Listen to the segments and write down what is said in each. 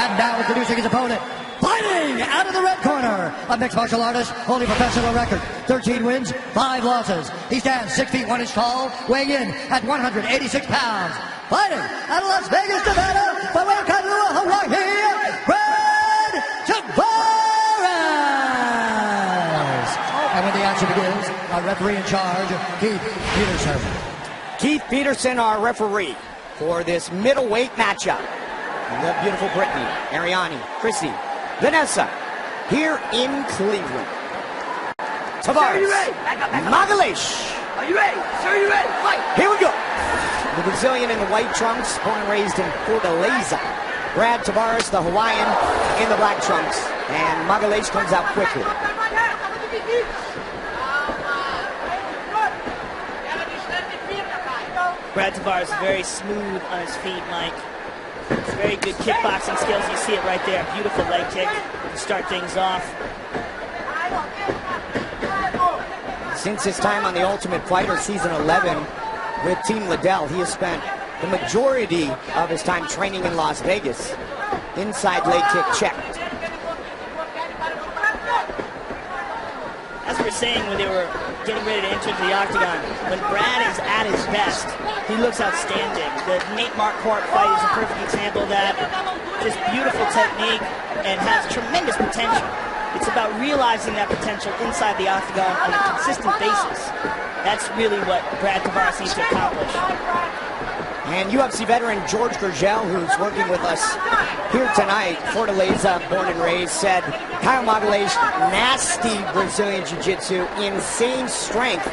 And now introducing his opponent, fighting out of the red corner, a mixed martial artist, only professional record, 13 wins, 5 losses. He stands 6 feet 1 inch tall, weighing in at 186 pounds. Fighting out of Las Vegas, Nevada, by way of Kailua, Hawaii, Brad Tavares. And when the action begins, our referee in charge, Keith Peterson. Keith Peterson, our referee for this middleweight matchup. The beautiful Brittany, Ariane, Chrissy, Vanessa, here in Cleveland. Tavares, Magalhaes. Are you ready? Sir, are you ready? Fight! Here we go. The Brazilian in the white trunks, born and raised in Fortaleza. Brad Tavares, the Hawaiian, in the black trunks. And Magalhaes comes out quickly. Brad Tavares is very smooth on his feet, Mike. Very good kickboxing skills. You see it right there. Beautiful leg kick to start things off. Since his time on The Ultimate Fighter Season 11 with Team Liddell, he has spent the majority of his time training in Las Vegas. Inside leg kick checked. As we were saying when they were getting ready to enter into the octagon, when Brad is at his best, he looks outstanding. The Nate Marquardt fight is a perfect example of that. Just beautiful technique and has tremendous potential. It's about realizing that potential inside the octagon on a consistent basis. That's really what Brad Tavares needs to accomplish. And UFC veteran George Gurgel, who's working with us here tonight, Fortaleza, born and raised, said, Caio Magalhaes, nasty Brazilian Jiu-Jitsu, insane strength.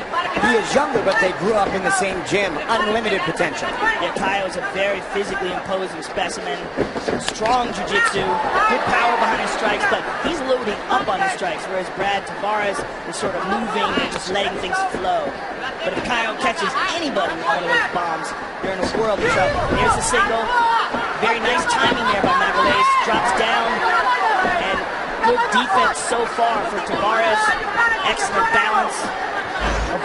He is younger, but they grew up in the same gym. Unlimited potential. Yeah, Caio is a very physically imposing specimen. Strong Jiu-Jitsu, good power behind his strikes, but he's loading up on his strikes, whereas Brad Tavares is sort of moving and just letting things flow. But if Caio catches anybody with one of those bombs, they're in a world of trouble. Here's the single. Very nice timing there by Magalhaes. Drops down. And good defense so far for Tavares. Excellent balance.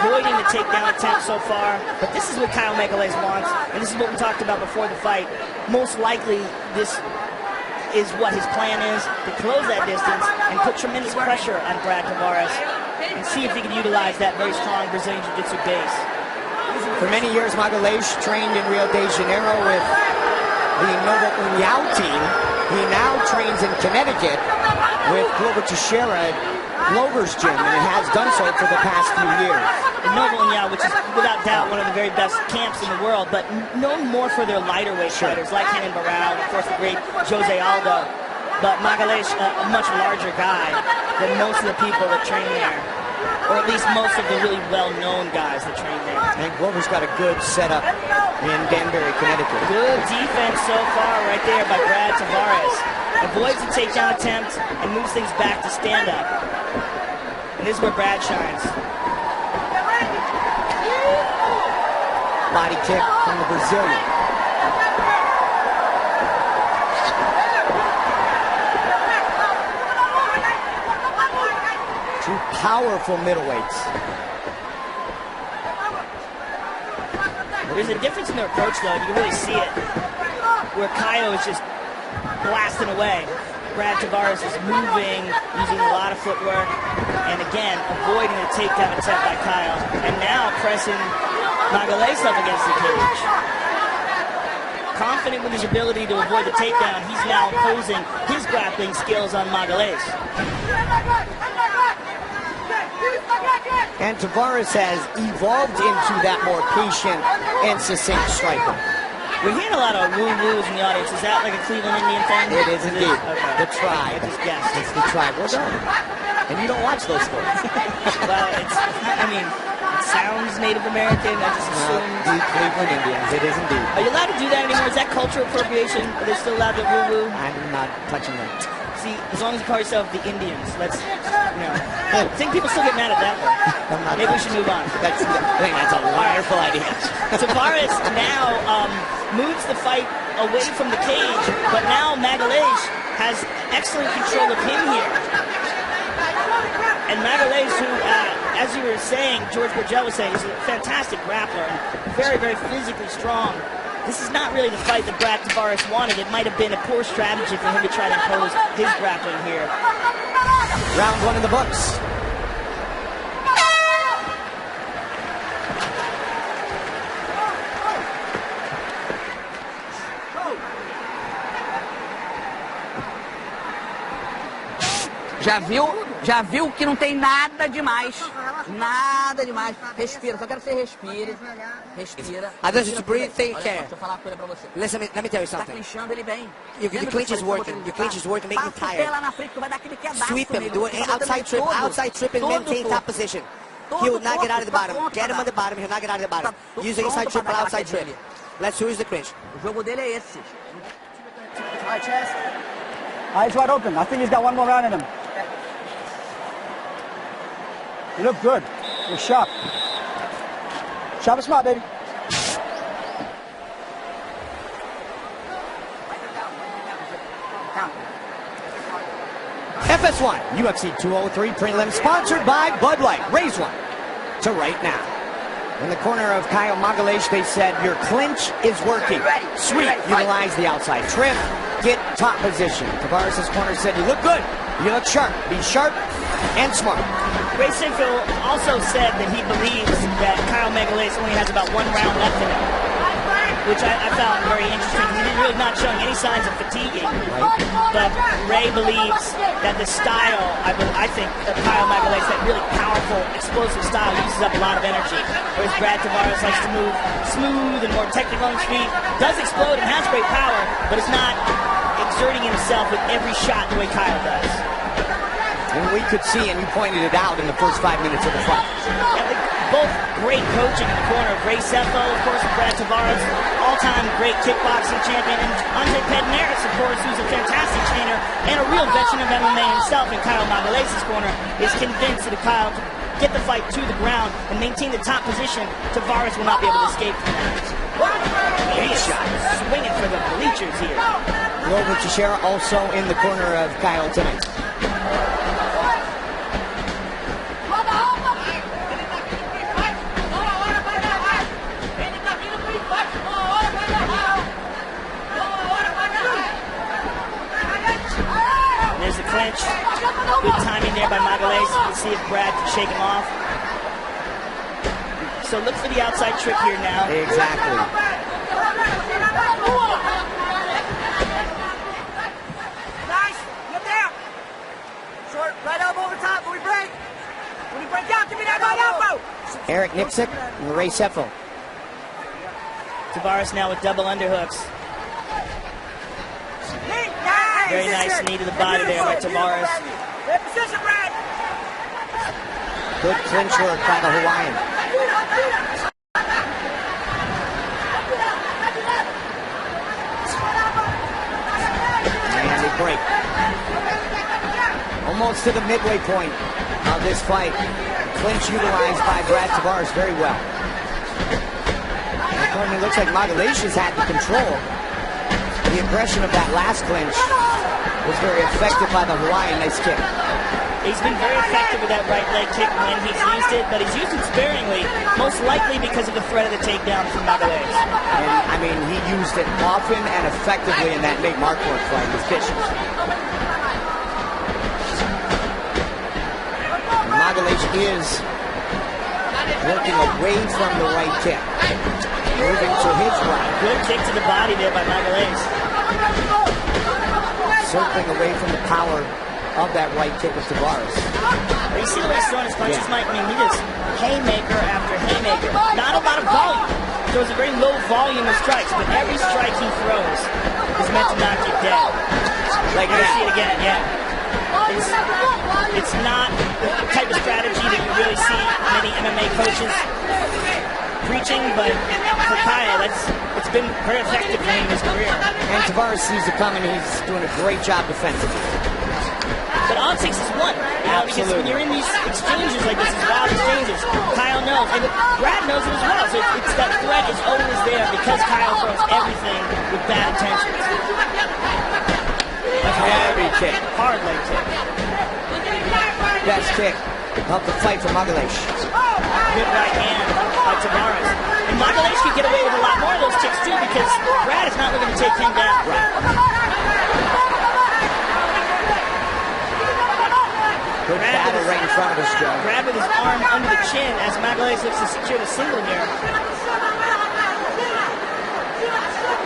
Avoiding the takedown attempt so far. But this is what Caio Magalhaes wants. And this is what we talked about before the fight. Most likely this is what his plan is, to close that distance and put tremendous pressure on Brad Tavares and see if he can utilize that very strong Brazilian Jiu-Jitsu base. For many years, Magalhaes trained in Rio de Janeiro with the Novo União team. He now trains in Connecticut with Glover Teixeira at Glover's gym, and he has done so for the past few years. And Novo União, which is without doubt one of the very best camps in the world, but known more for their lighter weight fighters like Renan Barão, of course the great Jose Aldo. But Magalhaes, a much larger guy than most of the people that train there. Or at least most of the really well-known guys that train there. And Glover's got a good setup in Danbury, Connecticut. Good defense so far right there by Brad Tavares. Avoids the takedown attempt and moves things back to stand-up. And this is where Brad shines. Body kick from the Brazilian. Two powerful middleweights. There's a difference in their approach, though. You can really see it. Where Caio is just blasting away. Brad Tavares is moving, using a lot of footwork, and again, avoiding the takedown attempt by Caio. And now pressing Magalhaes up against the cage. Confident with his ability to avoid the takedown, he's now imposing his grappling skills on Magalhaes. And Tavares has evolved into that more patient and succinct striker. We're hearing a lot of woo-woos in the audience. Is that like a Cleveland Indian thing? It is indeed. Okay. The tribe. I just guessed. It's the tribe. Well done. And you don't watch those sports. Well, it sounds Native American. I just assumed. The Cleveland Indians. It is indeed. Are you allowed to do that anymore? Is that cultural appropriation? Are they still allowed to woo-woo? I'm not touching that. See, as long as you call yourself the Indians, let's, I think people still get mad at that one. Maybe we should move on. I think that's a wonderful idea. Tavares now moves the fight away from the cage, but now Magalhaes has excellent control of him here. And Magalhaes, who, as you were saying, George Gurgel was saying, is a fantastic grappler and very, very physically strong. this is not really the fight that Brad Tavares wanted. It might have been a poor strategy for him to try to impose his grappling here. Round 1 in the books. Já viu que não tem nada demais. Nada demais. Respira, só quero que você respire. Respira. I want you to breathe, take care. Deixa eu falar uma coisa pra você. Listen, let me tell you Tá something. clinchando ele bem. Your clinch is working. Your clinch is working, making him Passa o pé tired. lá na frente que vai dar aquele quedaço Sweep him, nele. do an outside trip, and maintain top position. He'll not get out of the bottom. Get him on the bottom, he'll not get out of the bottom. Use the inside trip or outside trip. Let's use the clinch. O jogo dele é esse. All right, Chaz. Eyes wide open. I think he's got one more round in him. You look good. You're sharp. Sharp and smart, baby. FS1, UFC 203 prelim, sponsored by Bud Light. Raise one to right now. In the corner of Caio Magalhaes, they said, your clinch is working. Sweet, utilize the outside trip, get top position. Tavares' corner said, you look good, you look sharp. Be sharp and smart. Ray Sinfield also said that he believes that Caio Magalhaes only has about 1 round left in him, which I found very interesting. He's really not showing any signs of fatiguing. But Ray believes that the style, I think, of Caio Magalhaes, that really powerful, explosive style, uses up a lot of energy. Whereas Brad Tavares likes to move smooth and more technical on his feet, does explode and has great power, but is not exerting himself with every shot the way Caio does. And we could see, and you pointed it out in the first 5 minutes of the fight. Both great coaching in the corner of Ray Sefo, of course, and Brad Tavares, all-time great kickboxing champion, and Andre Pedneris, of course, who's a fantastic trainer and a real veteran of MMA himself in Caio Magalhaes' corner, is convinced that if Caio can get the fight to the ground and maintain the top position, Tavares will not be able to escape from that. He is swinging for the bleachers here. Glover Teixeira also in the corner of Caio tonight. There's the clinch. Good timing there by Magalhaes. Let's see if Brad can shake him off. So look for the outside trip here now. Exactly. Nice. Get there. Short right elbow over top. When we break. When we break out, give me that right elbow. Eric Nixick and Ray Sefo. Tavares now with double underhooks. Very nice knee to the body there by Tavares. Position, Brad. Good clinch work by the Hawaiian. And they break. Almost to the midway point of this fight. Clinch utilized by Brad Tavares very well. And it looks like Magalhaes has had the control. The aggression of that last clinch was very effective by the Hawaiian. Nice kick. He's been very effective with that right leg kick when he's used it, but he's used it sparingly, most likely because of the threat of the takedown from Magalhaes. And, I mean, he used it often and effectively in that Nate Marquardt fight. He's vicious. Magalhaes is working away from the right kick. Moving to his right. Good kick to the body there by Magalhaes. Circling away from the power of that right kick of Tavares. You see the way he's throwing his punches, Mike? I mean, he just haymaker after haymaker. Not a lot of volume. Throws a very low volume of strikes, but every strike he throws is meant to knock you dead. Like Here, that. see it again, yeah. It's not the type of strategy that you really see many MMA coaches preaching, but for Caio, it's been very effective for him in his career. And Tavares sees it coming. He's doing a great job defensively. But all it takes is one. You know, because when you're in these exchanges like this, these wild exchanges, Caio knows, and Brad knows it as well. So it's that threat is always there because Caio throws everything with bad intentions. Heavy kick. Hard leg kick. Best kick of the fight for Magalhaes. good right hand by Tavares. And Magalhaes could get away with a lot more of those kicks too, because Brad is not looking to take him down. Good battle right in front of us, Joe. Brad with his arm under the chin as Magalhaes looks to secure the single here.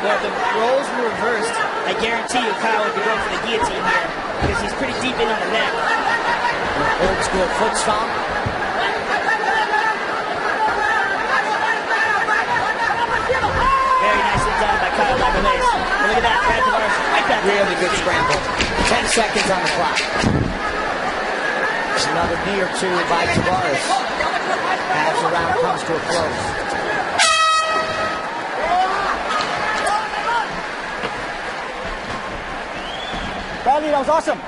But the roles were reversed. I guarantee you Kyle would go for the guillotine here because he's pretty deep in on the neck. Old school foot stomp. Very nicely done by Caio Magalhaes. Look at that, Brad Tavares right back. Really good scramble. 10 seconds on the clock. Another knee or two by Tavares as the round comes to a close. Bradley, that was awesome.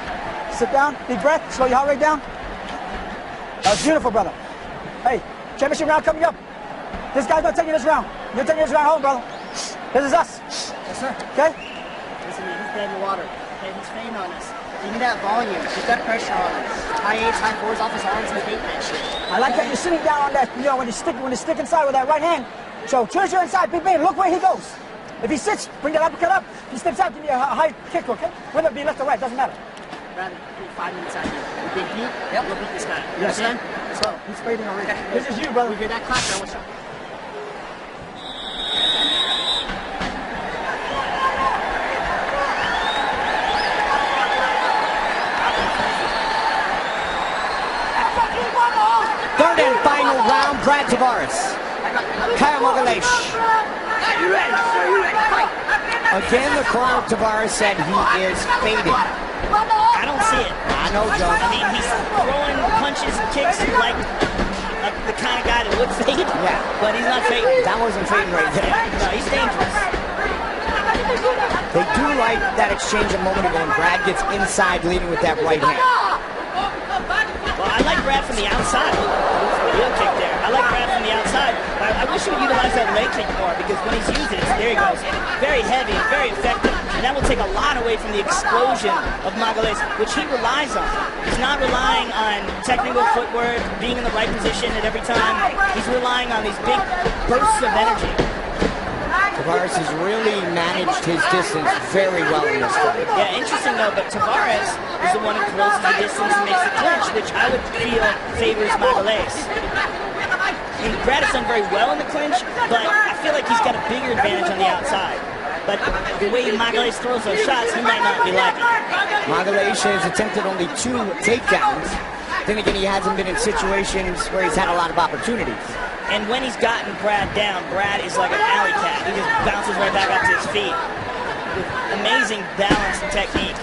Sit down, deep breath, slow your heart rate down. That was beautiful, brother. Hey, championship round coming up. This guy's gonna take you this round. You're taking this round home, brother. This is us. Yes, sir. Okay? Listen, he's dead in the water. Okay, he's fainting on us. You need that volume. Keep that pressure on us. High eights, high fours off his arms and hating that shit. I like that you're sitting down on that, you know, when you stick inside with that right hand. So turn your inside, big man, look where he goes. If he sits, bring that uppercut up. If he steps out, give me a high kick, okay? Whether it be left or right, doesn't matter. Brad, 5 minutes out here. You big beat, we'll beat this guy. You Yes, understand? sir. Let's go. He's fading already. This is you, brother. We hear that clap now. What's up? Third and final round, Brad Tavares. Caio Magalhaes. Again, the caller Tavares said he is fading. I don't see it. I know, Joe. I mean, he's throwing punches and kicks like the kind of guy that would fade. Yeah. But he's not fading. That wasn't fading right there. No, he's dangerous. They do like that exchange a moment ago when Brad gets inside leading with that right hand. Well, I like Brad from the outside. Heel kick there. I like Brad from the outside. I wish he would utilize that leg kick more because when he's using it, there he goes. Very heavy, very effective. And that will take a lot away from the explosion of Magalhaes, which he relies on. He's not relying on technical footwork, being in the right position at every time. He's relying on these big bursts of energy. Tavares has really managed his distance very well in this fight. Yeah, interesting though, but Tavares is the one who closes the distance and makes the clinch, which I would feel favors Magalhaes. I mean, Brad has done very well in the clinch, but I feel like he's got a bigger advantage on the outside. But the way Magalhaes throws those shots, he might not be liking. Magalhaes has attempted only 2 takedowns. Then again, he hasn't been in situations where he's had a lot of opportunities. And when he's gotten Brad down, Brad is like an alley cat. He just bounces right back up to his feet with amazing balance and technique.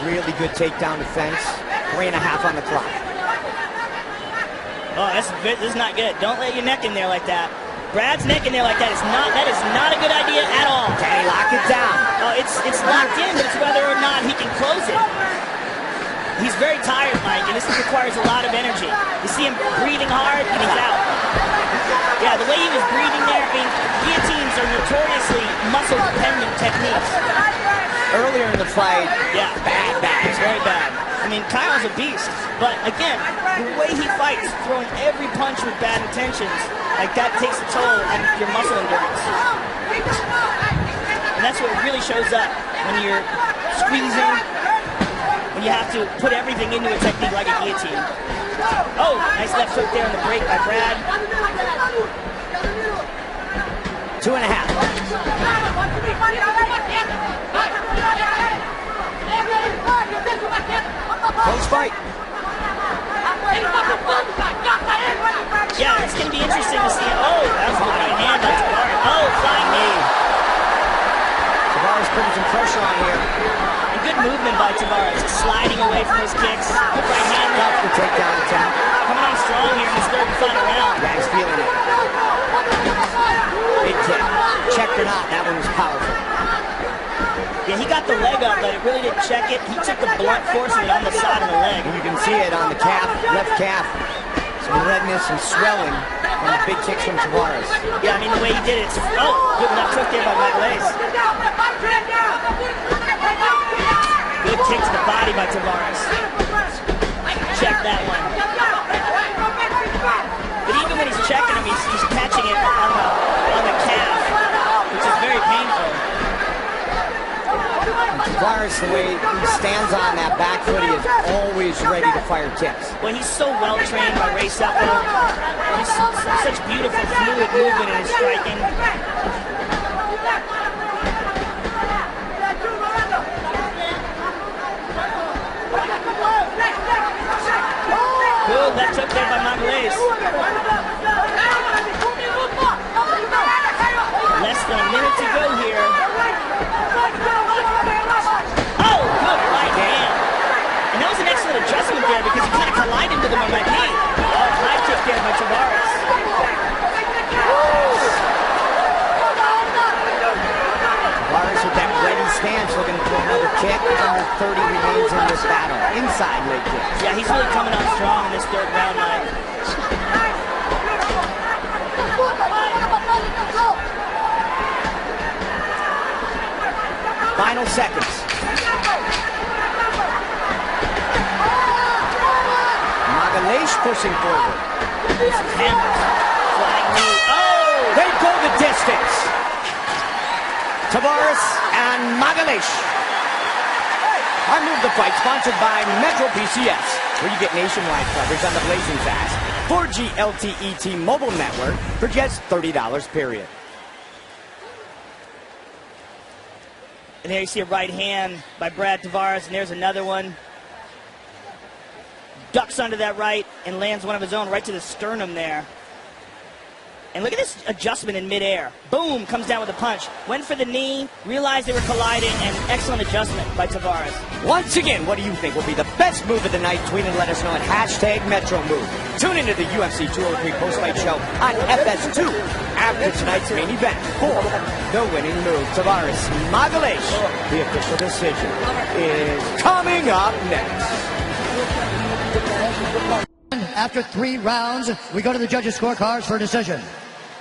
Really good takedown defense. 3.5 on the clock. Oh, this is not good. Don't let your neck in there like that. Brad's neck in there like that is not a good idea at all. Can he lock it down? Oh, it's locked in, but it's whether or not he can close it. He's very tired, Mike, and this requires a lot of energy. You see him breathing hard, and he's out. Yeah, the way he was breathing there, I mean, guillotines are notoriously muscle-dependent techniques. Earlier in the fight, Yeah. bad. It's very bad. I mean, Kyle's a beast, but again, the way he fights, throwing every punch with bad intentions, like that takes a toll on your muscle endurance. And that's what really shows up when you're squeezing, when you have to put everything into a technique like a guillotine. Oh, nice left hook there on the break by Brad. 2.5. Close fight. Yeah, it's going to be interesting to see. Oh, that was a right hand by Tavares. Oh, flying knee. Tavares putting some pressure on here. And good movement by Tavares, just sliding away from his kicks. Good right hand Tough there. to takedown attempt. Coming on strong here in this third and final round. Yeah, he's feeling it. Big kick. Checked or not, that one was powerful. Yeah, he got the leg up, but it really didn't check it. He took the blunt force of it on the side of the leg. And you can see it on the calf, left calf. Some redness and swelling from the big kicks from Tavares. Yeah, I mean, the way he did it. Oh, good left hook there by Magalhaes. Good kick to the body by Tavares. Check that one. But even catching it on the calf, which is very painful. Tavares, the way he stands on that back foot, he is always ready to fire kicks. Well, he's so well trained by Ray Seppo. He's such beautiful, fluid movement in his striking. Good left hook there by Magalhaes. Less than a minute to go here. Oh, good right hand. And that was an excellent adjustment there because he kind of collided with him on that knee. Oh, high kick there by Tavares. Tavares with that ready stance, looking for another kick. Under 30 remains in this battle. Inside leg kicks. Yeah, he's really coming on strong in this third round, Mike. Final seconds. Magalhaes pushing forward. Hammers. Flying knee. Oh! They go the distance. Tavares and Magalhaes. Our Move the Fight, sponsored by Metro PCS, where you get nationwide coverage on the blazing fast 4G LTE T-Mobile network for just $30 period. And there you see a right hand by Brad Tavares, and there's another one. Ducks under that right and lands one of his own right to the sternum there. And look at this adjustment in midair. Boom, comes down with a punch. Went for the knee, realized they were colliding, and excellent adjustment by Tavares. Once again, what do you think will be the best move of the night? Tweet and let us know at #MetroMove. Tune into the UFC 203 post-fight show on FS2 after tonight's main event for the winning move. Tavares Magalhaes, the official decision, is coming up next. After 3 rounds, we go to the judges' scorecards for a decision.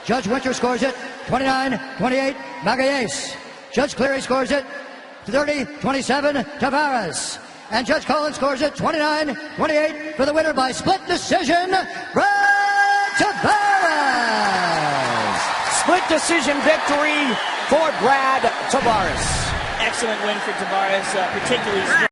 Judge Winter scores it 29-28, Magalhaes. Judge Cleary scores it 30-27, Tavares. And Judge Collins scores it 29-28 for the winner by split decision, Brad Tavares. Split decision victory for Brad Tavares. Excellent win for Tavares, particularly strong.